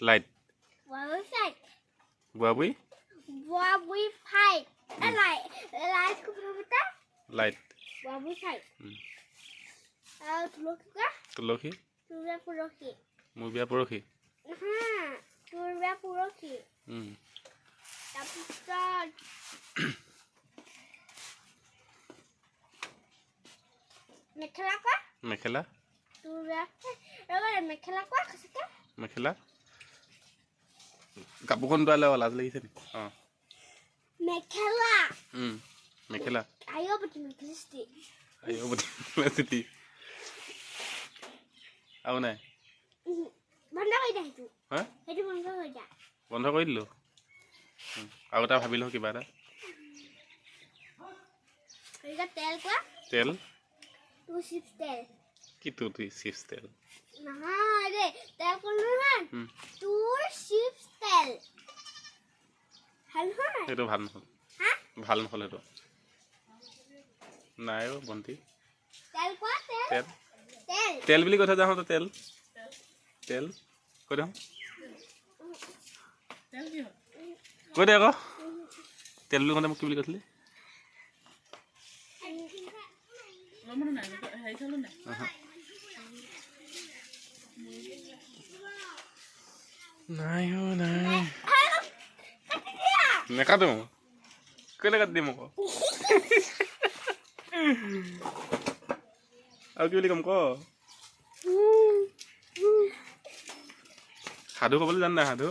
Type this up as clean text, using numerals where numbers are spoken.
light বুৱা বুই light তুলসী মোৰ বিয়া পৰহি মেখেলা মেখেলা কাপোৰখন তোৱালে লাজ লাগিছে নি মেখেলা আৰু নাই বন্ধ কৰি দিলোঁ আৰু এটা ভাবি লওঁ কিবা এটা তেল কি তোৰ চিপছ তেল সেইটো ভাল নহ'ল সেইটো নাই অ' বন্তি তেল বুলি কথা যাওঁ তেল কৈ দিওঁ কৈ দে আকৌ তেল বুলি কওঁতে মোক কি বুলি কৈছিলি নাই নেকাটো কেলে কাটি দিম আকৌ আৰু কি বুলি ক'ম ক সাধু ক'বলৈ জান নাই সাধু